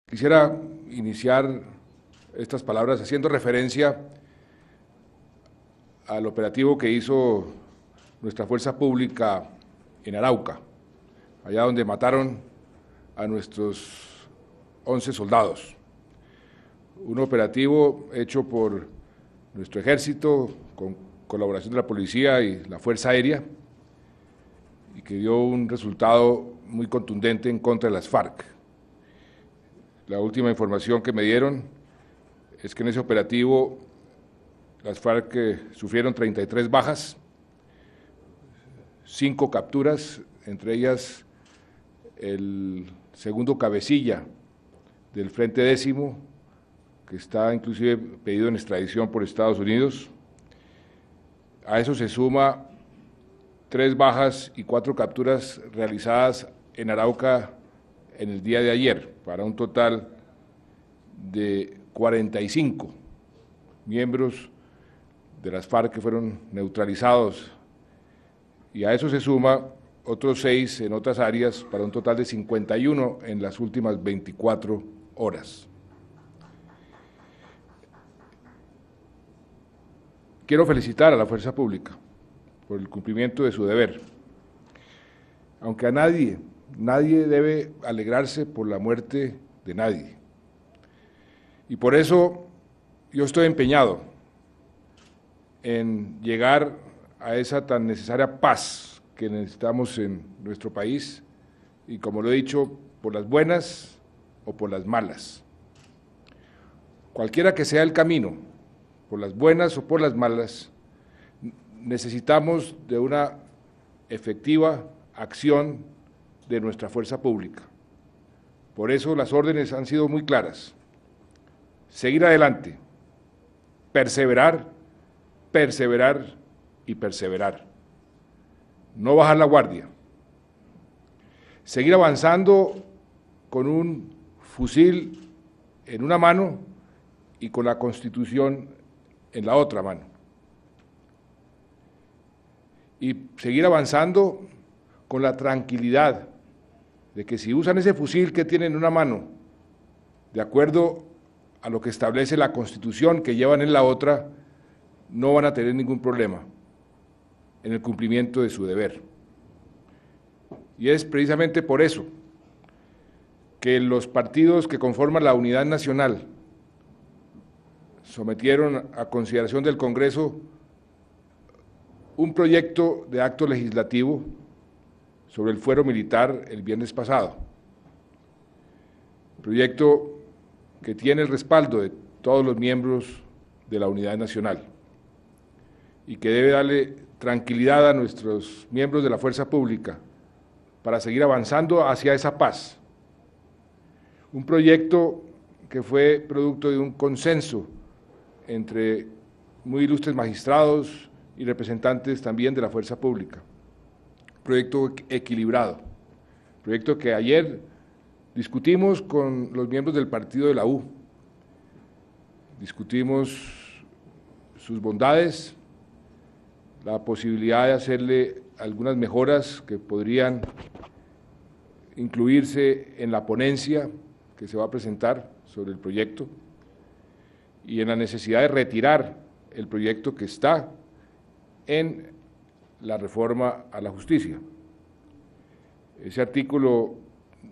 Quisiera iniciar estas palabras haciendo referencia al operativo que hizo nuestra fuerza pública en Arauca, allá donde mataron a nuestros 11 soldados. Un operativo hecho por nuestro ejército con colaboración de la policía y la Fuerza Aérea y que dio un resultado muy contundente en contra de las FARC. La última información que me dieron es que en ese operativo las FARC sufrieron 33 bajas, 5 capturas, entre ellas el segundo cabecilla del Frente Décimo, que está inclusive pedido en extradición por Estados Unidos. A eso se suma 3 bajas y 4 capturas realizadas en Arauca en el día de ayer, para un total de 45 miembros de las FARC que fueron neutralizados, y a eso se suma otros 6 en otras áreas, para un total de 51 en las últimas 24 horas. Quiero felicitar a la Fuerza Pública por el cumplimiento de su deber, aunque a nadie debe alegrarse por la muerte de nadie. Y por eso yo estoy empeñado en llegar a esa tan necesaria paz que necesitamos en nuestro país, y como lo he dicho, por las buenas o por las malas. Cualquiera que sea el camino, por las buenas o por las malas, necesitamos de una efectiva acción de nuestra fuerza pública. Por eso las órdenes han sido muy claras: seguir adelante, perseverar, perseverar y perseverar, no bajar la guardia, seguir avanzando con un fusil en una mano y con la Constitución en la otra mano, y seguir avanzando con la tranquilidad de que si usan ese fusil que tienen en una mano, de acuerdo a lo que establece la Constitución que llevan en la otra, no van a tener ningún problema en el cumplimiento de su deber. Y es precisamente por eso que los partidos que conforman la Unidad Nacional sometieron a consideración del Congreso un proyecto de acto legislativo sobre el fuero militar el viernes pasado, proyecto que tiene el respaldo de todos los miembros de la Unidad Nacional y que debe darle tranquilidad a nuestros miembros de la Fuerza Pública para seguir avanzando hacia esa paz. Un proyecto que fue producto de un consenso entre muy ilustres magistrados y representantes también de la Fuerza Pública. Proyecto equilibrado, proyecto que ayer discutimos con los miembros del partido de la U, discutimos sus bondades, la posibilidad de hacerle algunas mejoras que podrían incluirse en la ponencia que se va a presentar sobre el proyecto, y en la necesidad de retirar el proyecto que está en la reforma a la justicia. Ese artículo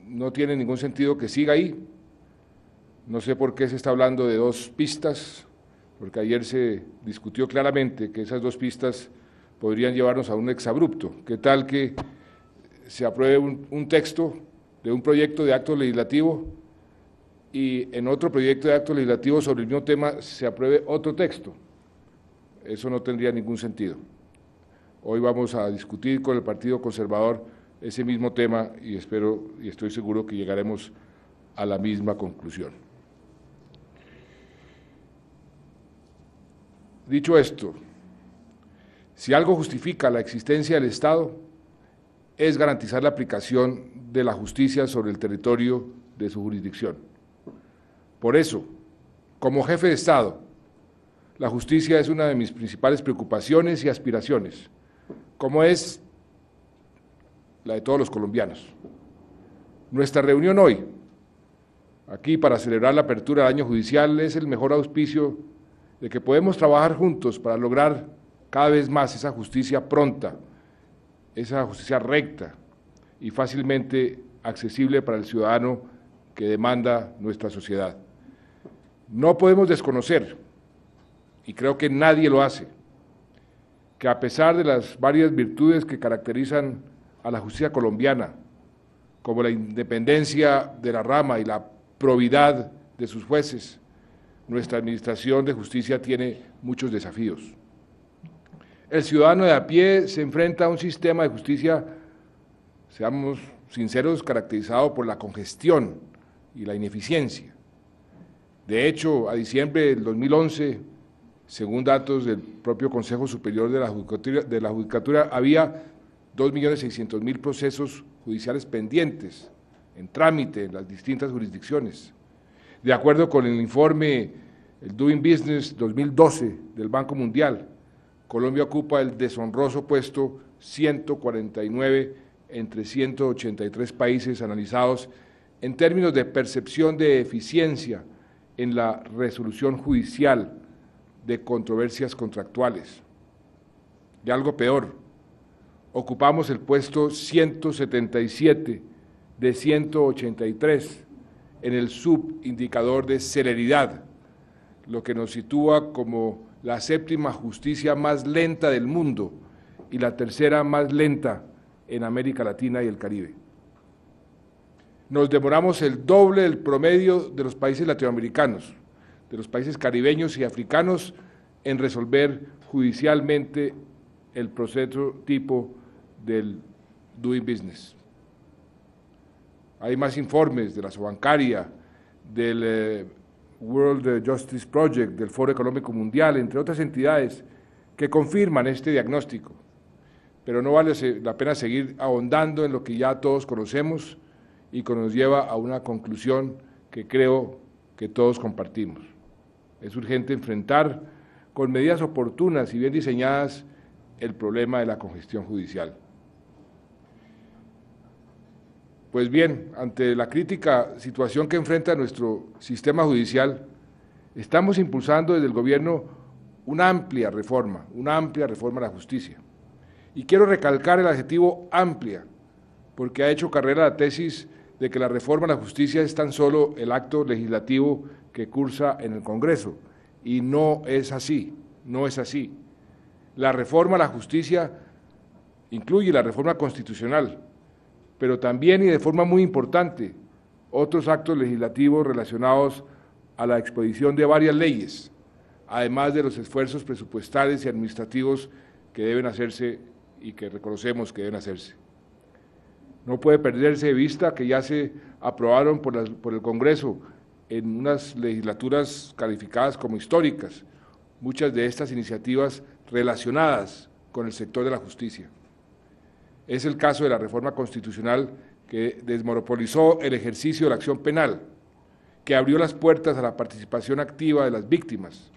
no tiene ningún sentido que siga ahí. No sé por qué se está hablando de 2 pistas, porque ayer se discutió claramente que esas 2 pistas podrían llevarnos a un exabrupto. ¿Qué tal que se apruebe un texto de un proyecto de acto legislativo y en otro proyecto de acto legislativo sobre el mismo tema se apruebe otro texto? Eso no tendría ningún sentido. Hoy vamos a discutir con el Partido Conservador ese mismo tema y espero y estoy seguro que llegaremos a la misma conclusión. Dicho esto, si algo justifica la existencia del Estado, es garantizar la aplicación de la justicia sobre el territorio de su jurisdicción. Por eso, como jefe de Estado, la justicia es una de mis principales preocupaciones y aspiraciones, como es la de todos los colombianos. Nuestra reunión hoy, aquí para celebrar la apertura del año judicial, es el mejor auspicio de que podemos trabajar juntos para lograr cada vez más esa justicia pronta, esa justicia recta y fácilmente accesible para el ciudadano que demanda nuestra sociedad. No podemos desconocer, y creo que nadie lo hace, que a pesar de las varias virtudes que caracterizan a la justicia colombiana, como la independencia de la rama y la probidad de sus jueces, nuestra administración de justicia tiene muchos desafíos. El ciudadano de a pie se enfrenta a un sistema de justicia, seamos sinceros, caracterizado por la congestión y la ineficiencia. De hecho, a diciembre del 2011, según datos del propio Consejo Superior de la Judicatura, había 2.600.000 procesos judiciales pendientes, en trámite en las distintas jurisdicciones. De acuerdo con el informe el Doing Business 2012 del Banco Mundial, Colombia ocupa el deshonroso puesto 149 entre 183 países analizados en términos de percepción de eficiencia en la resolución judicial de controversias contractuales. Y algo peor, ocupamos el puesto 177 de 183 en el subindicador de celeridad, lo que nos sitúa como la séptima justicia más lenta del mundo y la tercera más lenta en América Latina y el Caribe. Nos demoramos el doble del promedio de los países latinoamericanos, de los países caribeños y africanos en resolver judicialmente el proceso tipo del Doing Business. Hay más informes de la Sobancaria, del World Justice Project, del Foro Económico Mundial, entre otras entidades que confirman este diagnóstico, pero no vale la pena seguir ahondando en lo que ya todos conocemos y que nos lleva a una conclusión que creo que todos compartimos. Es urgente enfrentar con medidas oportunas y bien diseñadas el problema de la congestión judicial. Pues bien, ante la crítica situación que enfrenta nuestro sistema judicial, estamos impulsando desde el gobierno una amplia reforma a la justicia. Y quiero recalcar el adjetivo amplia, porque ha hecho carrera la tesis de que la reforma a la justicia es tan solo el acto legislativo que cursa en el Congreso, y no es así, no es así. La reforma a la justicia incluye la reforma constitucional, pero también y de forma muy importante otros actos legislativos relacionados a la expedición de varias leyes, además de los esfuerzos presupuestales y administrativos que deben hacerse y que reconocemos que deben hacerse. No puede perderse de vista que ya se aprobaron por el Congreso en unas legislaturas calificadas como históricas, muchas de estas iniciativas relacionadas con el sector de la justicia. Es el caso de la reforma constitucional que desmonopolizó el ejercicio de la acción penal, que abrió las puertas a la participación activa de las víctimas,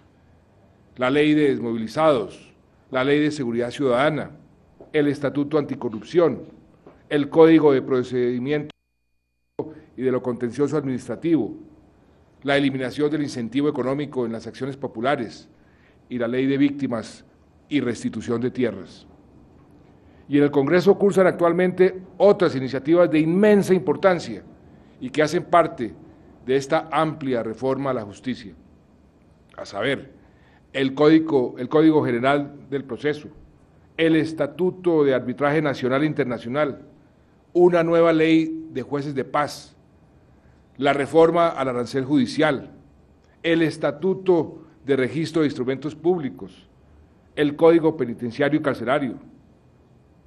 la ley de desmovilizados, la ley de seguridad ciudadana, el estatuto anticorrupción, el código de procedimiento y de lo contencioso administrativo, la eliminación del incentivo económico en las acciones populares y la ley de víctimas y restitución de tierras. Y en el Congreso cursan actualmente otras iniciativas de inmensa importancia y que hacen parte de esta amplia reforma a la justicia, a saber, el Código General del Proceso, el Estatuto de Arbitraje Nacional e Internacional, una nueva ley de jueces de paz, la reforma al arancel judicial, el Estatuto de Registro de Instrumentos Públicos, el Código Penitenciario y Carcelario,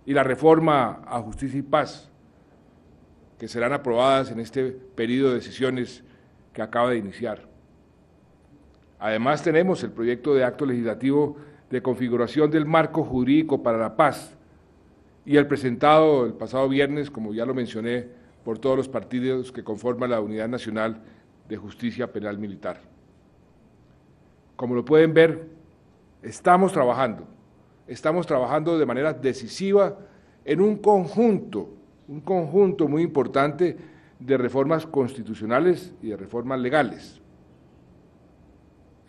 y la reforma a Justicia y Paz, que serán aprobadas en este periodo de sesiones que acaba de iniciar. Además tenemos el proyecto de acto legislativo de configuración del marco jurídico para la paz y el presentado el pasado viernes, como ya lo mencioné, por todos los partidos que conforman la Unidad Nacional de Justicia Penal Militar. Como lo pueden ver, estamos trabajando de manera decisiva en un conjunto un conjunto muy importante de reformas constitucionales y de reformas legales.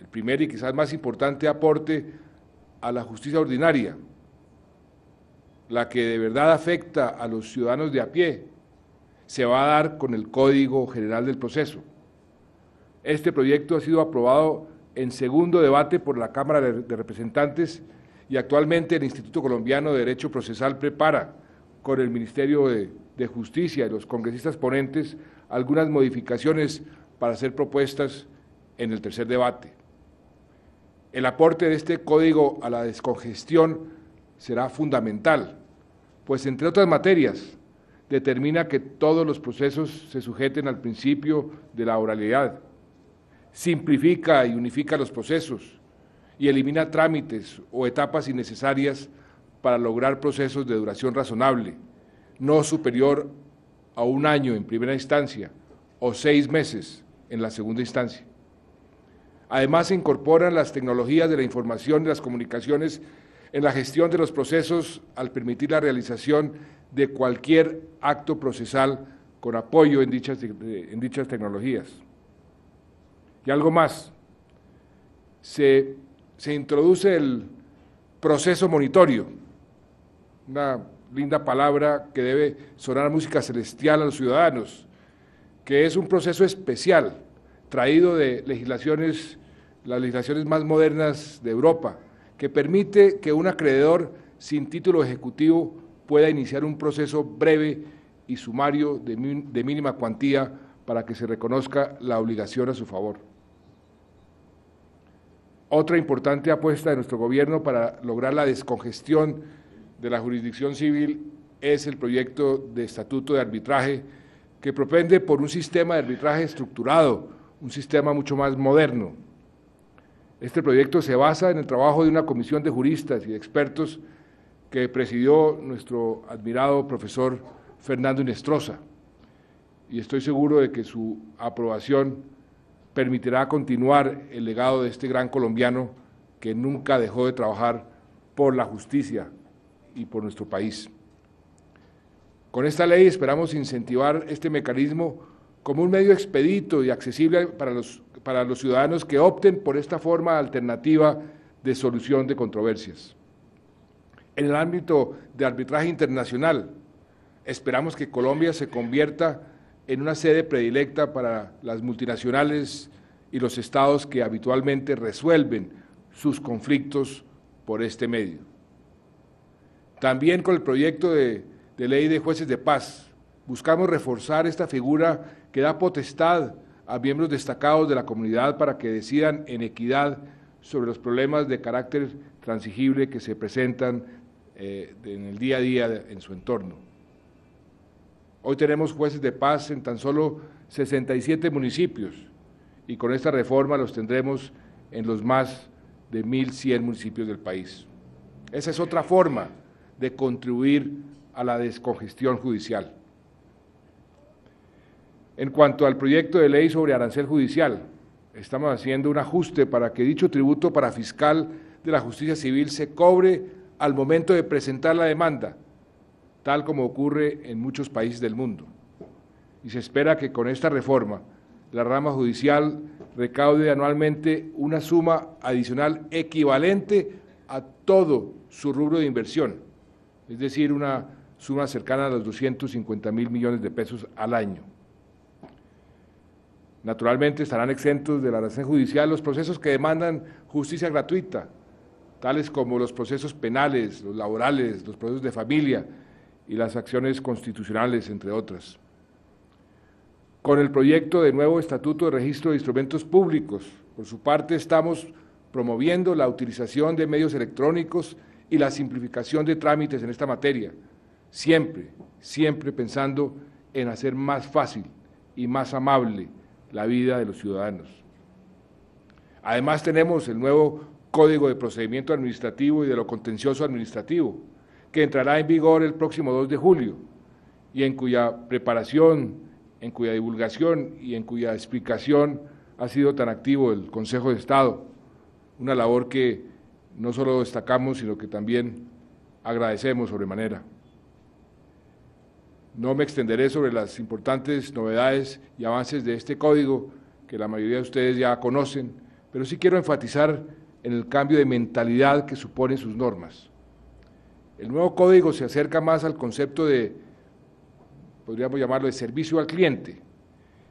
El primer y quizás más importante aporte a la justicia ordinaria, la que de verdad afecta a los ciudadanos de a pie, se va a dar con el Código General del Proceso. Este proyecto ha sido aprobado en segundo debate por la Cámara de Representantes y actualmente el Instituto Colombiano de Derecho Procesal prepara con el Ministerio de Justicia y los congresistas ponentes algunas modificaciones para ser propuestas en el tercer debate. El aporte de este código a la descongestión será fundamental, pues entre otras materias determina que todos los procesos se sujeten al principio de la oralidad, simplifica y unifica los procesos y elimina trámites o etapas innecesarias para lograr procesos de duración razonable, no superior a 1 año en primera instancia o 6 meses en la segunda instancia. Además, se incorporan las tecnologías de la información y las comunicaciones en la gestión de los procesos al permitir la realización de cualquier acto procesal con apoyo en dichas tecnologías. Y algo más, se introduce el proceso monitorio, una linda palabra que debe sonar música celestial a los ciudadanos, que es un proceso especial traído de las legislaciones más modernas de Europa, que permite que un acreedor sin título ejecutivo pueda iniciar un proceso breve y sumario de mínima cuantía para que se reconozca la obligación a su favor. Otra importante apuesta de nuestro gobierno para lograr la descongestión de la jurisdicción civil es el proyecto de estatuto de arbitraje que propende por un sistema de arbitraje estructurado, un sistema mucho más moderno. Este proyecto se basa en el trabajo de una comisión de juristas y de expertos que presidió nuestro admirado profesor Fernando Inestrosa, y estoy seguro de que su aprobación permitirá continuar el legado de este gran colombiano que nunca dejó de trabajar por la justicia y por nuestro país. Con esta ley esperamos incentivar este mecanismo como un medio expedito y accesible para los ciudadanos que opten por esta forma alternativa de solución de controversias. En el ámbito de arbitraje internacional, esperamos que Colombia se convierta en una sede predilecta para las multinacionales y los estados que habitualmente resuelven sus conflictos por este medio. También con el proyecto de ley de jueces de paz, buscamos reforzar esta figura que da potestad a miembros destacados de la comunidad para que decidan en equidad sobre los problemas de carácter transigible que se presentan en el día a día en su entorno. Hoy tenemos jueces de paz en tan solo 67 municipios y con esta reforma los tendremos en los más de 1.100 municipios del país. Esa es otra forma de contribuir a la descongestión judicial. En cuanto al proyecto de ley sobre arancel judicial, estamos haciendo un ajuste para que dicho tributo para fiscal de la justicia civil se cobre al momento de presentar la demanda, tal como ocurre en muchos países del mundo. Y se espera que con esta reforma la rama judicial recaude anualmente una suma adicional equivalente a todo su rubro de inversión, es decir, una suma cercana a los 250.000 millones de pesos al año. Naturalmente estarán exentos del arancel judicial los procesos que demandan justicia gratuita, tales como los procesos penales, los laborales, los procesos de familia y las acciones constitucionales, entre otras. Con el proyecto de nuevo Estatuto de Registro de Instrumentos Públicos, por su parte estamos promoviendo la utilización de medios electrónicos y la simplificación de trámites en esta materia, siempre pensando en hacer más fácil y más amable la vida de los ciudadanos. Además tenemos el nuevo Código de Procedimiento Administrativo y de lo Contencioso Administrativo, que entrará en vigor el próximo 2 de julio y en cuya preparación, en cuya divulgación y en cuya explicación ha sido tan activo el Consejo de Estado, una labor que no solo destacamos, sino que también agradecemos sobremanera. No me extenderé sobre las importantes novedades y avances de este código que la mayoría de ustedes ya conocen, pero sí quiero enfatizar en el cambio de mentalidad que suponen sus normas. El nuevo código se acerca más al concepto de, podríamos llamarlo, de servicio al cliente,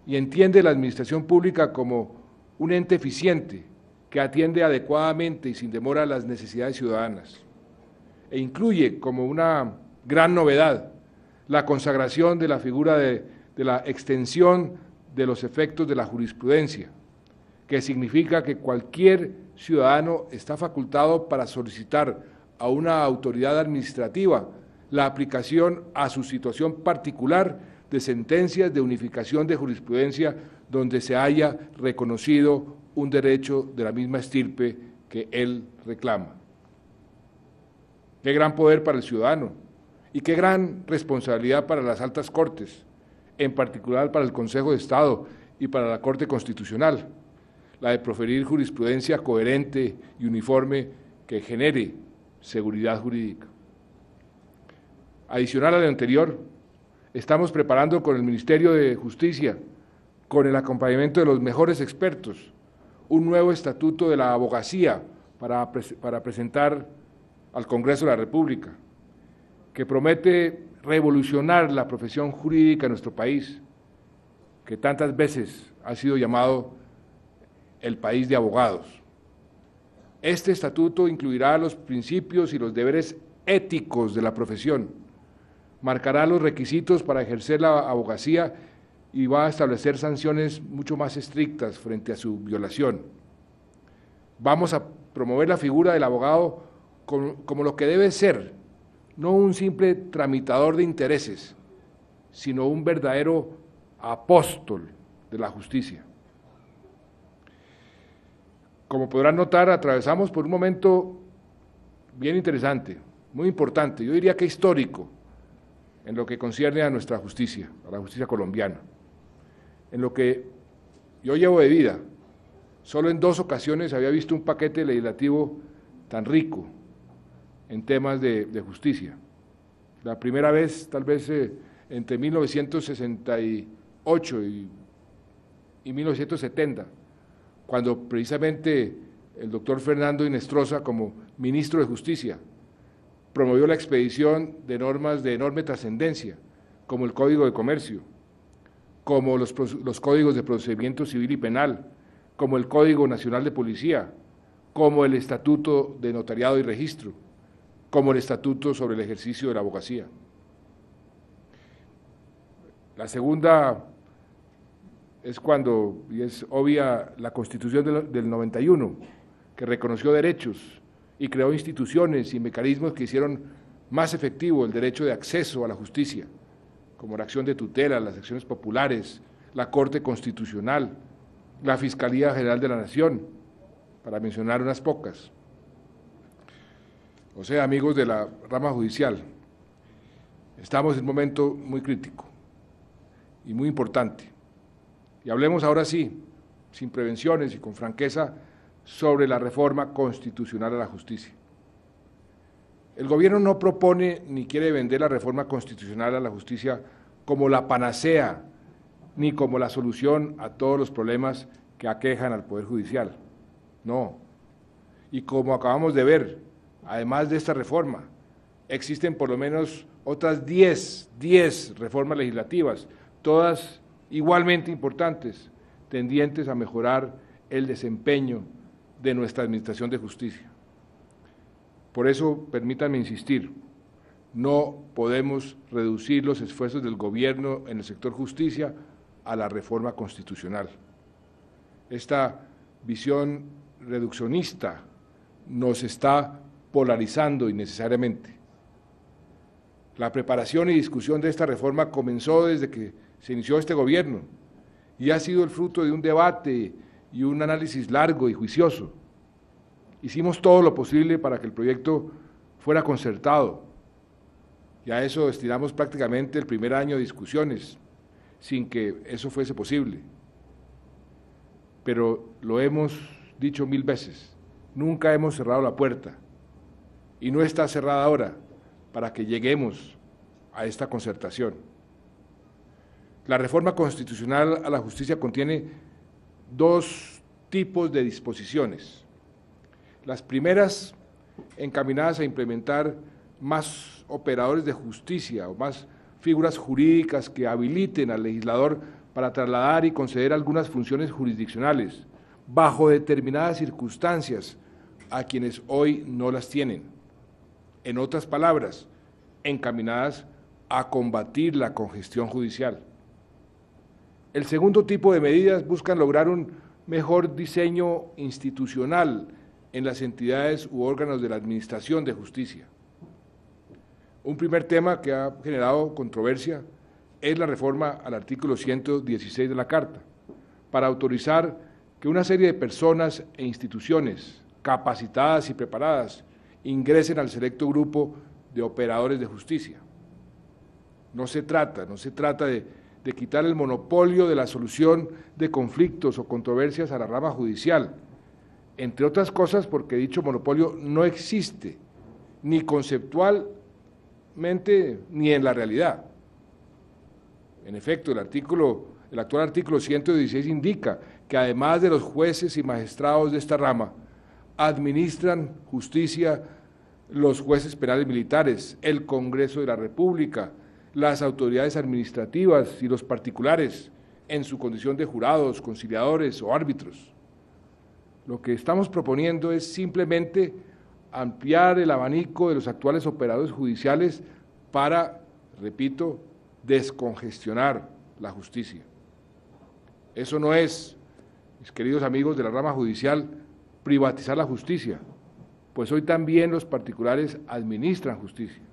y entiende la administración pública como un ente eficiente que atiende adecuadamente y sin demora las necesidades ciudadanas, e incluye como una gran novedad la consagración de la figura de la extensión de los efectos de la jurisprudencia, que significa que cualquier ciudadano está facultado para solicitar a una autoridad administrativa la aplicación a su situación particular de sentencias de unificación de jurisprudencia donde se haya reconocido un derecho de la misma estirpe que él reclama. Qué gran poder para el ciudadano y qué gran responsabilidad para las altas cortes, en particular para el Consejo de Estado y para la Corte Constitucional, la de proferir jurisprudencia coherente y uniforme que genere seguridad jurídica. Adicional a lo anterior, estamos preparando con el Ministerio de Justicia, con el acompañamiento de los mejores expertos, un nuevo estatuto de la abogacía para presentar al Congreso de la República, que promete revolucionar la profesión jurídica en nuestro país, que tantas veces ha sido llamado el país de abogados. Este estatuto incluirá los principios y los deberes éticos de la profesión, marcará los requisitos para ejercer la abogacía y va a establecer sanciones mucho más estrictas frente a su violación. Vamos a promover la figura del abogado como lo que debe ser, no un simple tramitador de intereses, sino un verdadero apóstol de la justicia. Como podrán notar, atravesamos por un momento bien interesante, muy importante, yo diría que histórico, en lo que concierne a nuestra justicia, a la justicia colombiana. En lo que yo llevo de vida, solo en 2 ocasiones había visto un paquete legislativo tan rico en temas de justicia. La primera vez, tal vez entre 1968 y 1970, cuando precisamente el doctor Fernando Hinestrosa, como ministro de Justicia, promovió la expedición de normas de enorme trascendencia, como el Código de Comercio, como los códigos de procedimiento civil y penal, como el Código Nacional de Policía, como el Estatuto de Notariado y Registro, como el Estatuto sobre el ejercicio de la abogacía. La segunda es cuando, y es obvia, la Constitución del 91, que reconoció derechos y creó instituciones y mecanismos que hicieron más efectivo el derecho de acceso a la justicia, como la acción de tutela, las acciones populares, la Corte Constitucional, la Fiscalía General de la Nación, para mencionar unas pocas. O sea, amigos de la rama judicial, estamos en un momento muy crítico y muy importante. Y hablemos ahora sí, sin prevenciones y con franqueza, sobre la reforma constitucional a la justicia. El gobierno no propone ni quiere vender la reforma constitucional a la justicia como la panacea, ni como la solución a todos los problemas que aquejan al Poder Judicial. No. Y como acabamos de ver, además de esta reforma, existen por lo menos otras 10 reformas legislativas, todas igualmente importantes, tendientes a mejorar el desempeño de nuestra administración de justicia. Por eso, permítanme insistir, no podemos reducir los esfuerzos del gobierno en el sector justicia a la reforma constitucional. Esta visión reduccionista nos está polarizando innecesariamente. La preparación y discusión de esta reforma comenzó desde que se inició este gobierno y ha sido el fruto de un debate y un análisis largo y juicioso. Hicimos todo lo posible para que el proyecto fuera concertado y a eso destinamos prácticamente el primer año de discusiones, sin que eso fuese posible. Pero lo hemos dicho 1000 veces, nunca hemos cerrado la puerta y no está cerrada ahora para que lleguemos a esta concertación. La reforma constitucional a la justicia contiene dos tipos de disposiciones. Las primeras, encaminadas a implementar más operadores de justicia o más figuras jurídicas que habiliten al legislador para trasladar y conceder algunas funciones jurisdiccionales bajo determinadas circunstancias a quienes hoy no las tienen. En otras palabras, encaminadas a combatir la congestión judicial. El segundo tipo de medidas buscan lograr un mejor diseño institucional en las entidades u órganos de la administración de justicia. Un primer tema que ha generado controversia es la reforma al artículo 116 de la Carta, para autorizar que una serie de personas e instituciones capacitadas y preparadas ingresen al selecto grupo de operadores de justicia. No se trata de quitar el monopolio de la solución de conflictos o controversias a la rama judicial, entre otras cosas porque dicho monopolio no existe, ni conceptualmente ni en la realidad. En efecto, el actual artículo 116 indica que además de los jueces y magistrados de esta rama, administran justicia los jueces penales militares, el Congreso de la República, las autoridades administrativas y los particulares en su condición de jurados, conciliadores o árbitros. Lo que estamos proponiendo es simplemente ampliar el abanico de los actuales operadores judiciales para, repito, descongestionar la justicia. Eso no es, mis queridos amigos de la rama judicial, privatizar la justicia, pues hoy también los particulares administran justicia.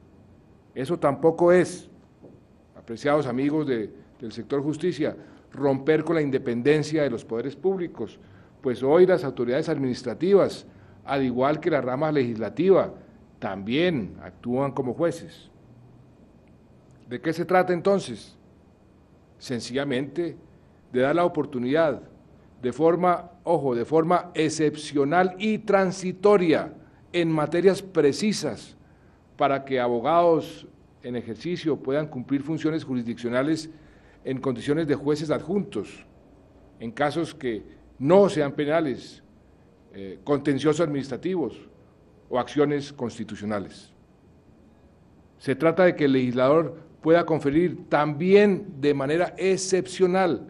Eso tampoco es, apreciados amigos del sector justicia, romper con la independencia de los poderes públicos, pues hoy las autoridades administrativas, al igual que la rama legislativa, también actúan como jueces. ¿De qué se trata entonces? Sencillamente de dar la oportunidad de forma excepcional y transitoria en materias precisas para que abogados en ejercicio puedan cumplir funciones jurisdiccionales en condiciones de jueces adjuntos, en casos que no sean penales, contenciosos administrativos o acciones constitucionales. Se trata de que el legislador pueda conferir también de manera excepcional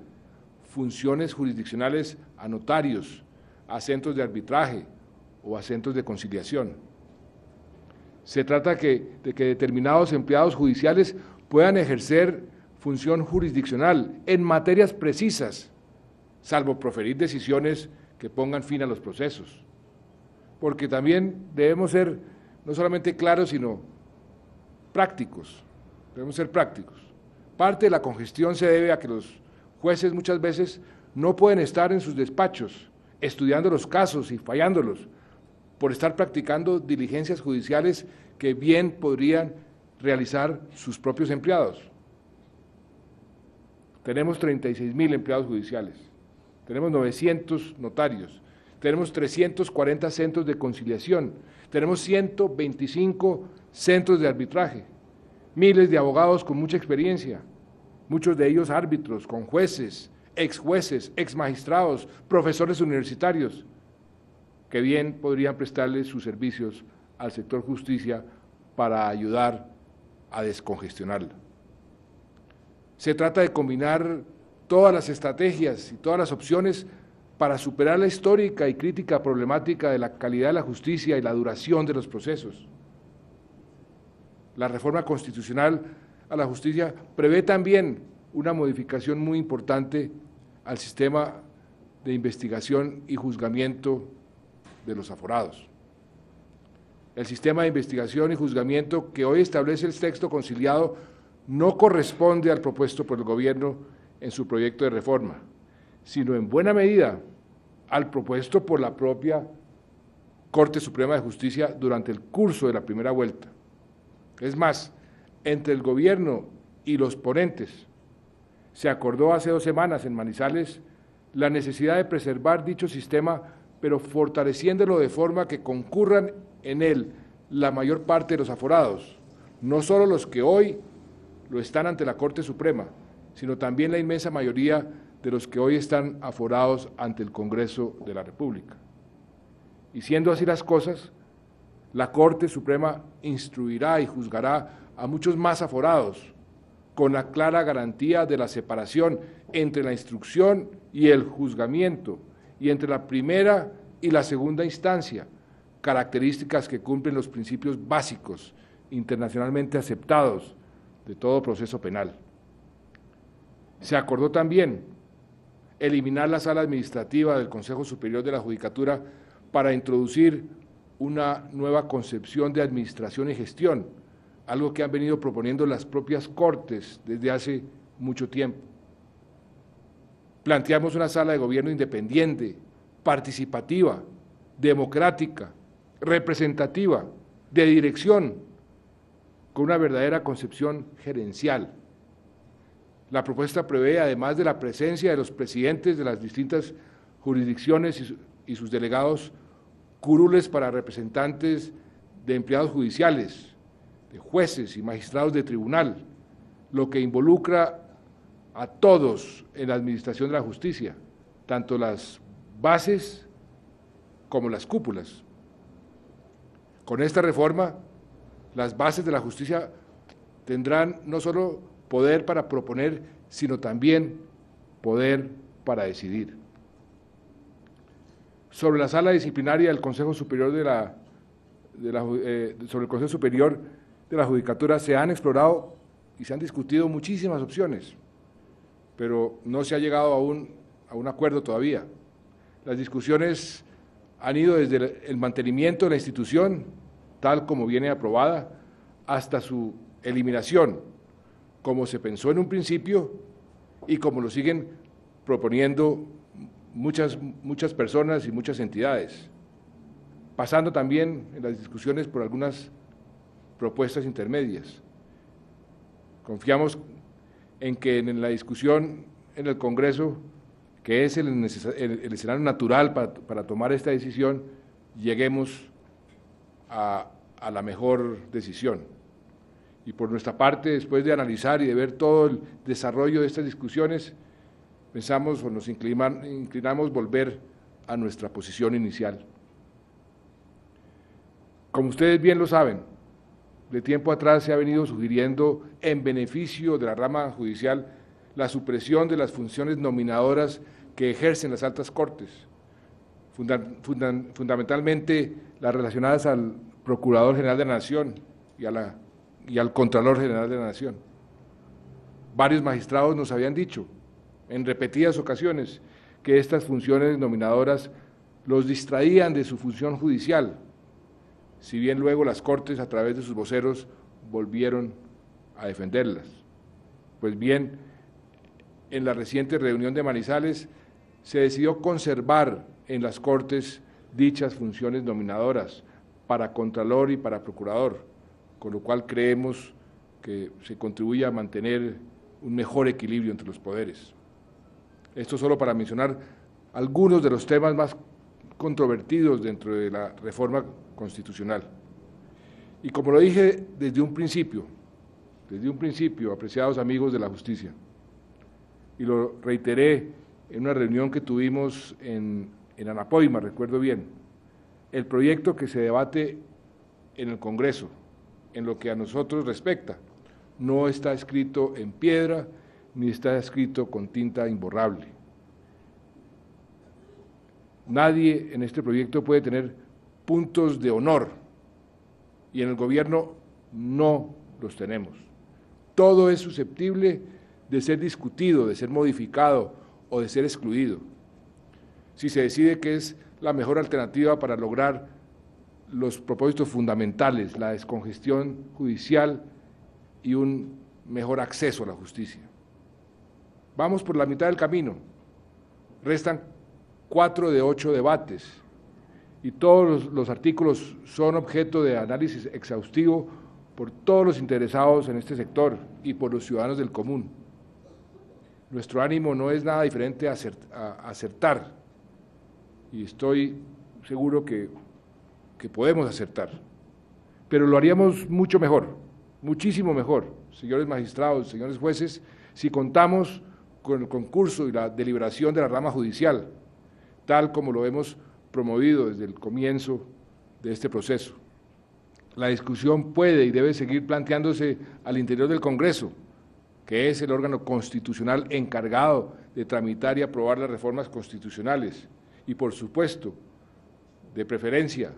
funciones jurisdiccionales a notarios, a centros de arbitraje o a centros de conciliación. Se trata de que determinados empleados judiciales puedan ejercer función jurisdiccional en materias precisas, salvo proferir decisiones que pongan fin a los procesos. Porque también debemos ser no solamente claros, sino prácticos. Debemos ser prácticos. Parte de la congestión se debe a que los jueces muchas veces no pueden estar en sus despachos estudiando los casos y fallándolos por estar practicando diligencias judiciales que bien podrían realizar sus propios empleados. Tenemos 36.000 empleados judiciales, tenemos 900 notarios, tenemos 340 centros de conciliación, tenemos 125 centros de arbitraje, miles de abogados con mucha experiencia, muchos de ellos árbitros, con jueces, ex magistrados, profesores universitarios, que bien podrían prestarle sus servicios al sector justicia para ayudar a descongestionarla. Se trata de combinar todas las estrategias y todas las opciones para superar la histórica y crítica problemática de la calidad de la justicia y la duración de los procesos. La reforma constitucional a la justicia prevé también una modificación muy importante al sistema de investigación y juzgamiento de los aforados. El sistema de investigación y juzgamiento que hoy establece el texto conciliado no corresponde al propuesto por el Gobierno en su proyecto de reforma, sino en buena medida al propuesto por la propia Corte Suprema de Justicia durante el curso de la primera vuelta. Es más, entre el Gobierno y los ponentes se acordó hace 2 semanas en Manizales la necesidad de preservar dicho sistema, pero fortaleciéndolo de forma que concurran en él la mayor parte de los aforados, no solo los que hoy lo están ante la Corte Suprema, sino también la inmensa mayoría de los que hoy están aforados ante el Congreso de la República. Y siendo así las cosas, la Corte Suprema instruirá y juzgará a muchos más aforados, con la clara garantía de la separación entre la instrucción y el juzgamiento, y entre la primera y la segunda instancia, características que cumplen los principios básicos internacionalmente aceptados de todo proceso penal. Se acordó también eliminar la sala administrativa del Consejo Superior de la Judicatura para introducir una nueva concepción de administración y gestión, algo que han venido proponiendo las propias Cortes desde hace mucho tiempo. Planteamos una sala de gobierno independiente, participativa, democrática, representativa, de dirección, con una verdadera concepción gerencial. La propuesta prevé, además de la presencia de los presidentes de las distintas jurisdicciones y sus delegados, curules para representantes de empleados judiciales, de jueces y magistrados de tribunal, lo que involucra a todos en la administración de la justicia, tanto las bases como las cúpulas. Con esta reforma, las bases de la justicia tendrán no solo poder para proponer, sino también poder para decidir. Sobre la sala disciplinaria del Consejo Superior sobre el Consejo Superior de la Judicatura se han explorado y se han discutido muchísimas opciones, pero no se ha llegado a un acuerdo todavía. Las discusiones han ido desde el mantenimiento de la institución, tal como viene aprobada, hasta su eliminación, como se pensó en un principio y como lo siguen proponiendo muchas personas y muchas entidades, pasando también en las discusiones por algunas propuestas intermedias. Confiamos en que en la discusión en el Congreso, que es el escenario natural para tomar esta decisión, lleguemos a la mejor decisión. Y por nuestra parte, después de analizar y de ver todo el desarrollo de estas discusiones, pensamos o nos inclinamos volver a nuestra posición inicial. Como ustedes bien lo saben, de tiempo atrás se ha venido sugiriendo, en beneficio de la rama judicial, la supresión de las funciones nominadoras que ejercen las altas cortes, fundamentalmente las relacionadas al Procurador General de la Nación y al Contralor General de la Nación. Varios magistrados nos habían dicho en repetidas ocasiones que estas funciones nominadoras los distraían de su función judicial, si bien luego las Cortes, a través de sus voceros, volvieron a defenderlas. Pues bien, en la reciente reunión de Manizales se decidió conservar en las Cortes dichas funciones nominadoras para Contralor y para Procurador, con lo cual creemos que se contribuye a mantener un mejor equilibrio entre los poderes. Esto solo para mencionar algunos de los temas más controvertidos dentro de la reforma constitucional. Y como lo dije desde un principio, apreciados amigos de la justicia, y lo reiteré en una reunión que tuvimos en Anapoima, recuerdo bien, el proyecto que se debate en el Congreso, en lo que a nosotros respecta, no está escrito en piedra, ni está escrito con tinta imborrable. Nadie en este proyecto puede tener puntos de honor, y en el gobierno no los tenemos. Todo es susceptible de ser discutido, de ser modificado o de ser excluido, si se decide que es la mejor alternativa para lograr los propósitos fundamentales, la descongestión judicial y un mejor acceso a la justicia. Vamos por la mitad del camino, restan 4 de 8 debates y todos los artículos son objeto de análisis exhaustivo por todos los interesados en este sector y por los ciudadanos del común. Nuestro ánimo no es nada diferente a acertar, y estoy seguro que podemos acertar, pero lo haríamos mucho mejor, muchísimo mejor, señores magistrados, señores jueces, si contamos con el concurso y la deliberación de la rama judicial, tal como lo hemos promovido desde el comienzo de este proceso. La discusión puede y debe seguir planteándose al interior del Congreso, que es el órgano constitucional encargado de tramitar y aprobar las reformas constitucionales, y por supuesto, de preferencia,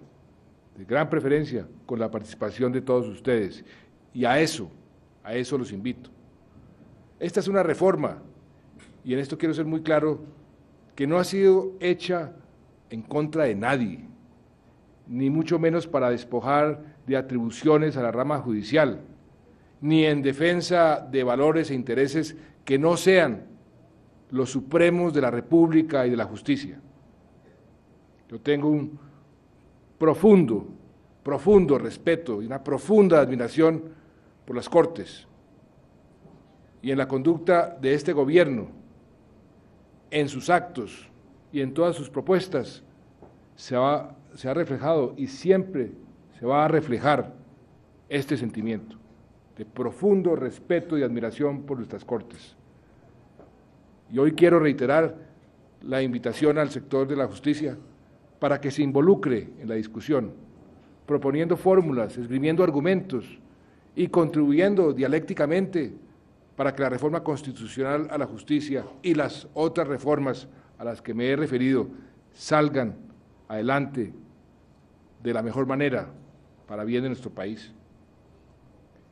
de gran preferencia, con la participación de todos ustedes, y a eso los invito. Esta es una reforma, y en esto quiero ser muy claro, que no ha sido hecha en contra de nadie, ni mucho menos para despojar de atribuciones a la rama judicial, ni en defensa de valores e intereses que no sean los supremos de la República y de la justicia. Yo tengo un profundo respeto y una profunda admiración por las Cortes y en la conducta de este gobierno, en sus actos y en todas sus propuestas se ha reflejado y siempre se va a reflejar este sentimiento de profundo respeto y admiración por nuestras Cortes. Y hoy quiero reiterar la invitación al sector de la justicia para que se involucre en la discusión, proponiendo fórmulas, esgrimiendo argumentos y contribuyendo dialécticamente para que la reforma constitucional a la justicia y las otras reformas a las que me he referido salgan adelante de la mejor manera para bien de nuestro país.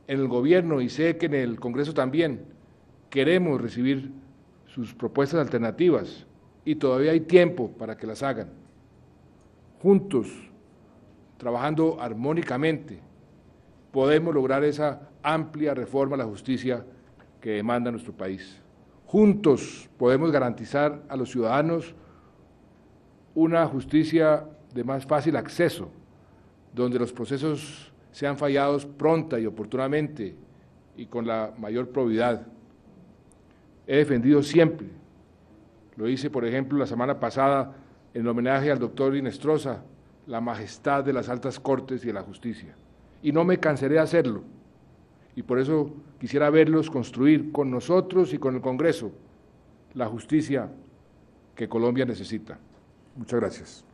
En el gobierno, y sé que en el Congreso también, queremos recibir sus propuestas alternativas y todavía hay tiempo para que las hagan. Juntos, trabajando armónicamente, podemos lograr esa amplia reforma a la justicia que demanda nuestro país. Juntos podemos garantizar a los ciudadanos una justicia de más fácil acceso, donde los procesos sean fallados pronta y oportunamente y con la mayor probidad. He defendido siempre, lo hice por ejemplo la semana pasada en homenaje al doctor Inestrosa, la majestad de las altas cortes y de la justicia, y no me cansaré de hacerlo, y por eso quisiera verlos construir con nosotros y con el Congreso la justicia que Colombia necesita. Muchas gracias.